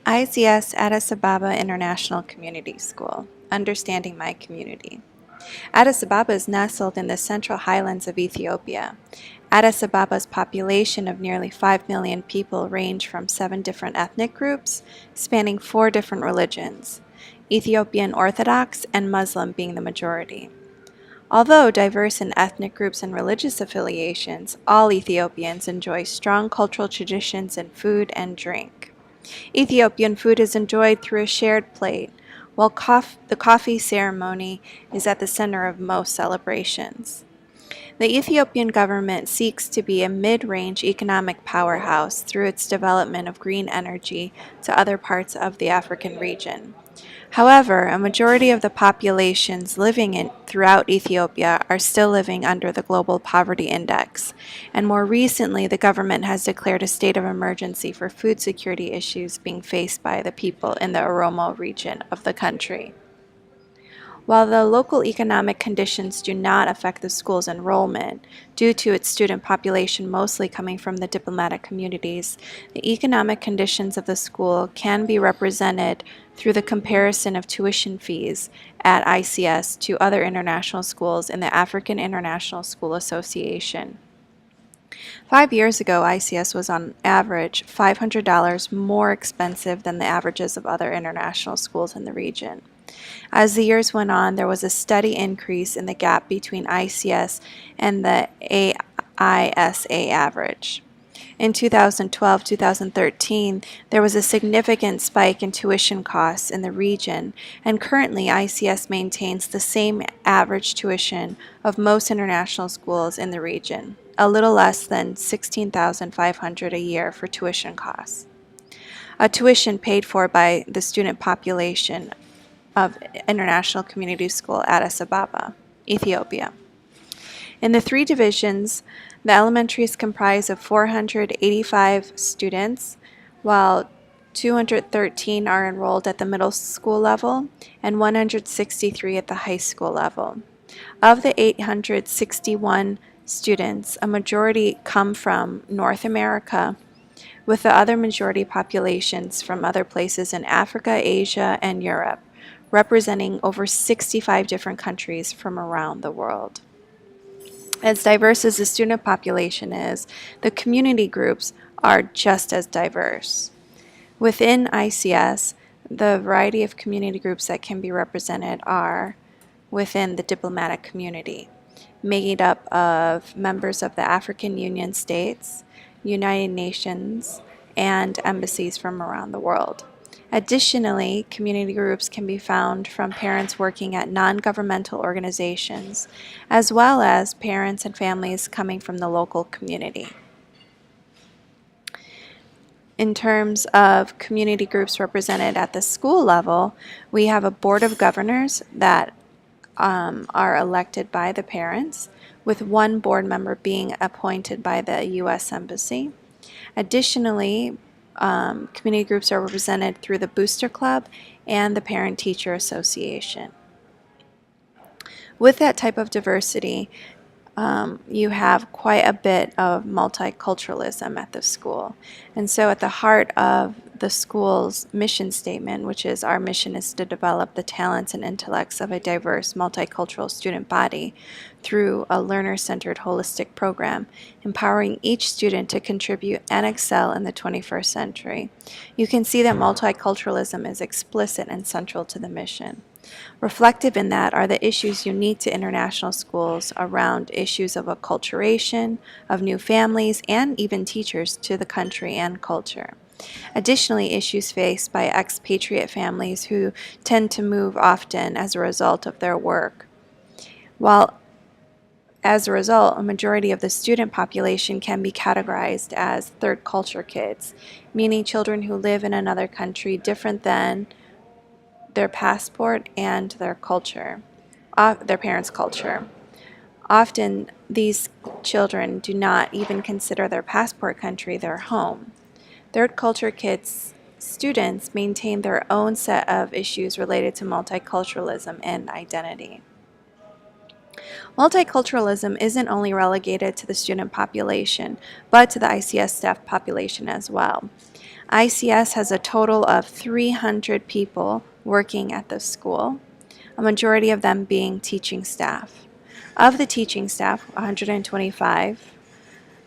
ICS Addis Ababa International Community School, Understanding My Community. Addis Ababa is nestled in the central highlands of Ethiopia. Addis Ababa's population of nearly 5 million people range from 7 different ethnic groups, spanning 4 different religions, Ethiopian Orthodox and Muslim being the majority. Although diverse in ethnic groups and religious affiliations, all Ethiopians enjoy strong cultural traditions in food and drink. Ethiopian food is enjoyed through a shared plate, while the coffee ceremony is at the center of most celebrations. The Ethiopian government seeks to be a mid-range economic powerhouse through its development of green energy to other parts of the African region. However, a majority of the populations throughout Ethiopia are still living under the Global Poverty Index, and more recently the government has declared a state of emergency for food security issues being faced by the people in the Oromo region of the country. While the local economic conditions do not affect the school's enrollment, due to its student population mostly coming from the diplomatic communities, the economic conditions of the school can be represented through the comparison of tuition fees at ICS to other international schools in the African International School Association. 5 years ago, ICS was on average $500 more expensive than the averages of other international schools in the region. As the years went on, there was a steady increase in the gap between ICS and the AISA average. In 2012-2013, there was a significant spike in tuition costs in the region, and currently ICS maintains the same average tuition of most international schools in the region, a little less than $16,500 a year for tuition costs. A tuition paid for by the student population of International Community School Addis Ababa, Ethiopia. In the 3 divisions, the elementary is comprised of 485 students, while 213 are enrolled at the middle school level and 163 at the high school level. Of the 861 students, a majority come from North America, with the other majority populations from other places in Africa, Asia, and Europe, representing over 65 different countries from around the world. As diverse as the student population is, the community groups are just as diverse. Within ICS, the variety of community groups that can be represented are within the diplomatic community, made up of members of the African Union states, United Nations, and embassies from around the world. Additionally, community groups can be found from parents working at non-governmental organizations, as well as parents and families coming from the local community. In terms of community groups represented at the school level, we have a board of governors that are elected by the parents, with one board member being appointed by the U.S. Embassy. Additionally, community groups are represented through the Booster Club and the Parent-Teacher Association. With that type of diversity, you have quite a bit of multiculturalism at the school. And so at the heart of the school's mission statement, which is our mission is to develop the talents and intellects of a diverse multicultural student body through a learner-centered holistic program, empowering each student to contribute and excel in the 21st century. You can see that multiculturalism is explicit and central to the mission. Reflective in that are the issues unique to international schools around issues of acculturation, of new families, and even teachers to the country and culture. Additionally, issues faced by expatriate families who tend to move often as a result of their work. While as a result, a majority of the student population can be categorized as third culture kids, meaning children who live in another country different than their passport and their culture, their parents' culture. Often, these children do not even consider their passport country their home. Third culture kids students maintain their own set of issues related to multiculturalism and identity. Multiculturalism isn't only relegated to the student population, but to the ICS staff population as well. ICS has a total of 300 people working at the school, a majority of them being teaching staff. Of the teaching staff, 125,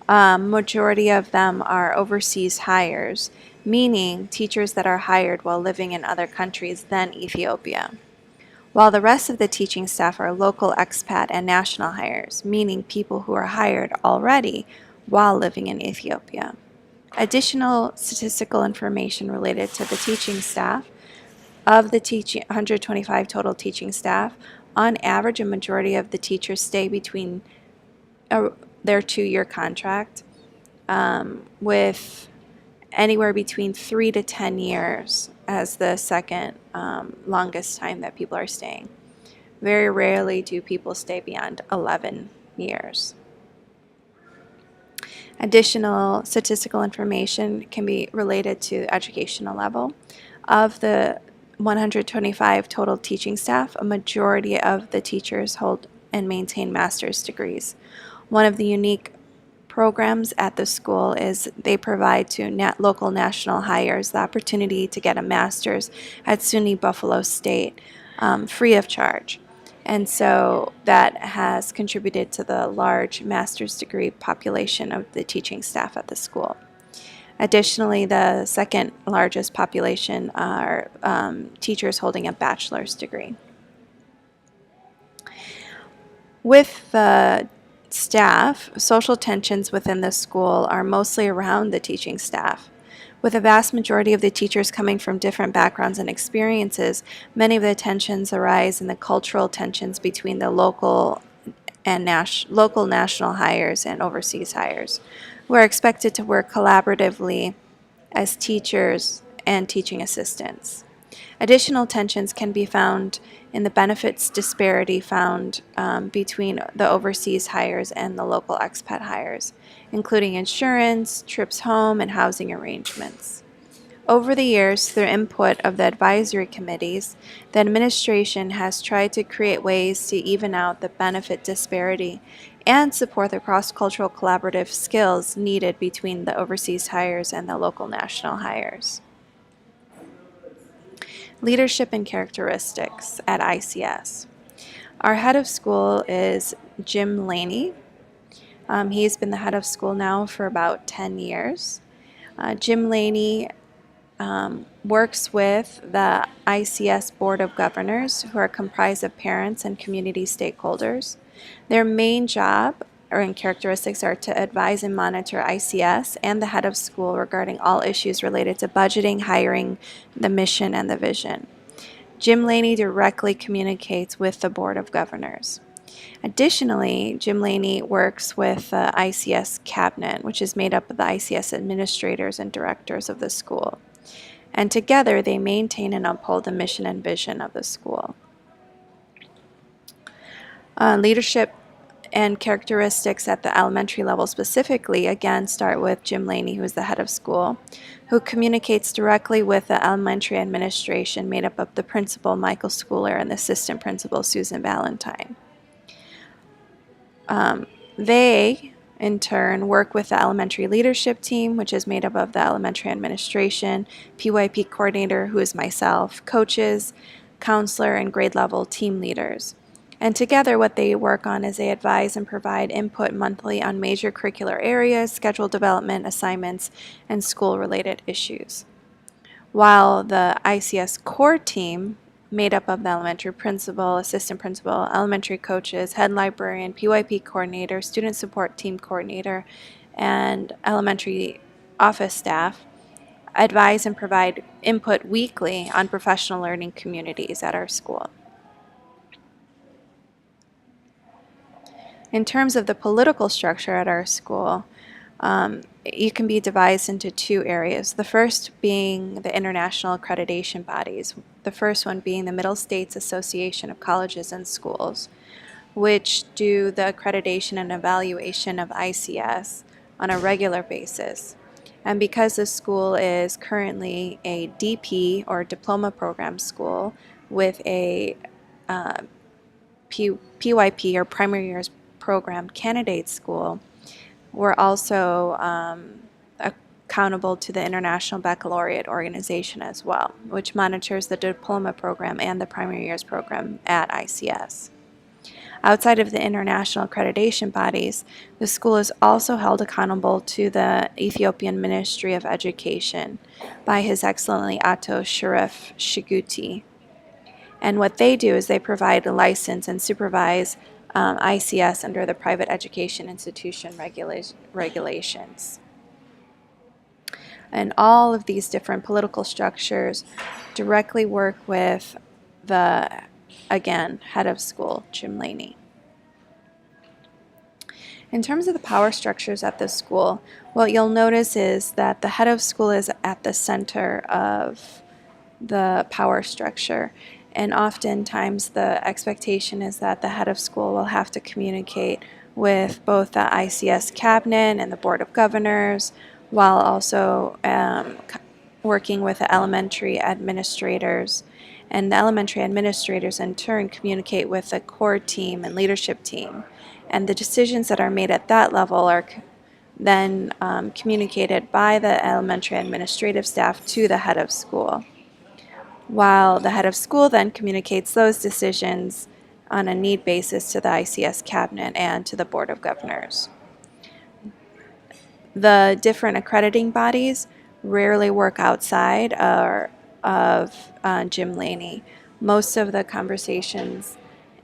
majority of them are overseas hires, meaning teachers that are hired while living in other countries than Ethiopia, while the rest of the teaching staff are local expat and national hires, meaning people who are hired already while living in Ethiopia. Additional statistical information related to the teaching staff. Of the 125 total teaching staff, on average, a majority of the teachers stay between their 2-year contract, with anywhere between 3 to 10 years as the second longest time that people are staying. Very rarely do people stay beyond 11 years. Additional statistical information can be related to educational level. Of the 125 total teaching staff, a majority of the teachers hold and maintain master's degrees. One of the unique programs at the school is they provide to local national hires the opportunity to get a master's at SUNY Buffalo State free of charge. And so that has contributed to the large master's degree population of the teaching staff at the school. Additionally, the second largest population are teachers holding a bachelor's degree. With the staff, social tensions within the school are mostly around the teaching staff. With a vast majority of the teachers coming from different backgrounds and experiences, many of the tensions arise in the cultural tensions between the local national hires and overseas hires, who are expected to work collaboratively as teachers and teaching assistants. Additional tensions can be found in the benefits disparity found between the overseas hires and the local expat hires, including insurance, trips home, and housing arrangements. Over the years, through input of the advisory committees, the administration has tried to create ways to even out the benefit disparity and support the cross-cultural collaborative skills needed between the overseas hires and the local national hires. Leadership and characteristics at ICS. Our head of school is Jim Laney. He's been the head of school now for about 10 years. Jim Laney works with the ICS Board of Governors, who are comprised of parents and community stakeholders. Their main job and characteristics are to advise and monitor ICS and the head of school regarding all issues related to budgeting, hiring, the mission, and the vision. Jim Laney directly communicates with the Board of Governors. Additionally, Jim Laney works with the ICS cabinet, which is made up of the ICS administrators and directors of the school. And together they maintain and uphold the mission and vision of the school. Leadership and characteristics at the elementary level specifically, again, start with Jim Laney, who is the head of school, who communicates directly with the elementary administration made up of the principal, Michael Schooler, and the assistant principal, Susan Valentine. They, in turn, work with the elementary leadership team, which is made up of the elementary administration, PYP coordinator, who is myself, coaches, counselor, and grade level team leaders. And together what they work on is they advise and provide input monthly on major curricular areas, schedule development, assignments, and school-related issues. While the ICS core team, made up of the elementary principal, assistant principal, elementary coaches, head librarian, PYP coordinator, student support team coordinator, and elementary office staff, advise and provide input weekly on professional learning communities at our school. In terms of the political structure at our school, it can be divided into two areas. The first being the international accreditation bodies. The first one being the Middle States Association of Colleges and Schools, which do the accreditation and evaluation of ICS on a regular basis. And because the school is currently a DP or diploma program school with a PYP or primary years program candidate school, we're also accountable to the International Baccalaureate Organization as well, which monitors the diploma program and the primary years program at ICS. Outside of the international accreditation bodies, the school is also held accountable to the Ethiopian Ministry of Education by His Excellency Ato Sharif Shiguti. And what they do is they provide a license and supervise ICS under the Private Education Institution regulations. And all of these different political structures directly work with the, again, head of school, Jim Laney. In terms of the power structures at the school, what you'll notice is that the head of school is at the center of the power structure. And oftentimes the expectation is that the head of school will have to communicate with both the ICS cabinet and the Board of Governors, while also working with the elementary administrators. And the elementary administrators in turn communicate with the core team and leadership team. And the decisions that are made at that level are then communicated by the elementary administrative staff to the head of school, while the head of school then communicates those decisions on a need basis to the ICS cabinet and to the Board of Governors. The different accrediting bodies rarely work outside of Jim Laney. Most of the conversations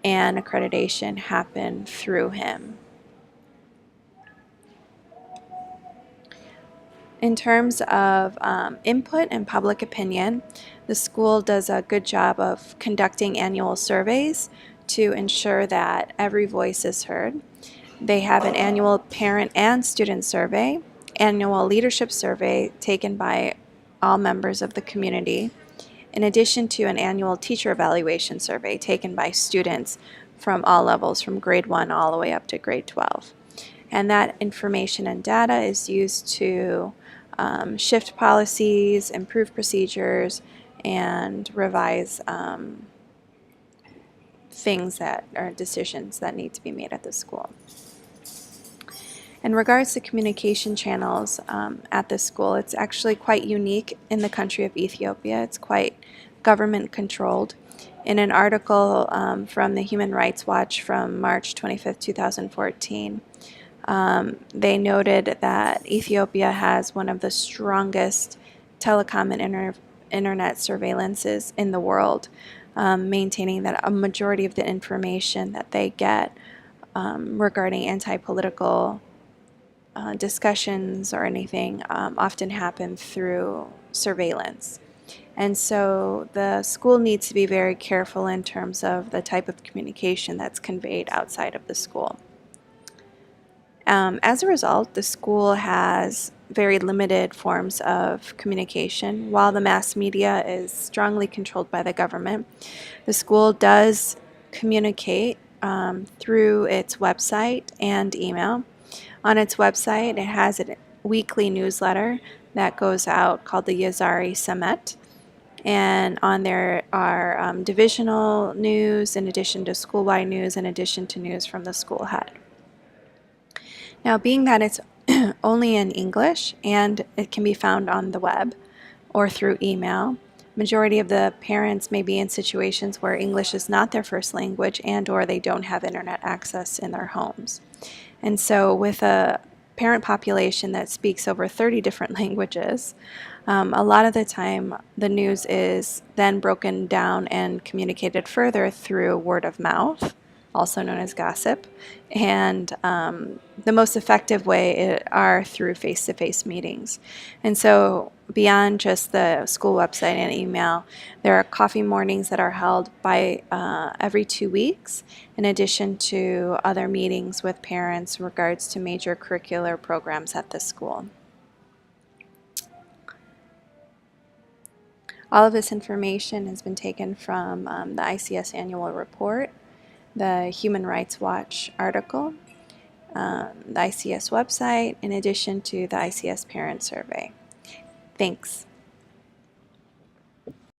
and accreditation happen through him. In terms of input and public opinion, the school does a good job of conducting annual surveys to ensure that every voice is heard. They have an annual parent and student survey, annual leadership survey taken by all members of the community, in addition to an annual teacher evaluation survey taken by students from all levels, from grade 1 all the way up to grade 12. And that information and data is used to shift policies, improve procedures, and revise things that are decisions that need to be made at the school. In regards to communication channels at the school, it's actually quite unique in the country of Ethiopia. It's quite government controlled. In an article from the Human Rights Watch from March 25, 2014, they noted that Ethiopia has one of the strongest telecom and internet surveillances in the world, maintaining that a majority of the information that they get regarding anti-political discussions or anything often happen through surveillance. And so the school needs to be very careful in terms of the type of communication that's conveyed outside of the school. As a result, the school has very limited forms of communication. While the mass media is strongly controlled by the government, the school does communicate through its website and email. On its website, it has a weekly newsletter that goes out called the Yazari Samet. And on there are divisional news in addition to school-wide news, in addition to news from the school head. Now, being that it's only in English and it can be found on the web or through email, majority of the parents may be in situations where English is not their first language and or they don't have internet access in their homes. And so with a parent population that speaks over 30 different languages, a lot of the time the news is then broken down and communicated further through word of mouth, also known as gossip, and the most effective way are through face-to-face meetings. And so beyond just the school website and email, there are coffee mornings that are held by every 2 weeks, in addition to other meetings with parents in regards to major curricular programs at the school. All of this information has been taken from the ICS annual report, the Human Rights Watch article, the ICS website, in addition to the ICS parent survey. Thanks.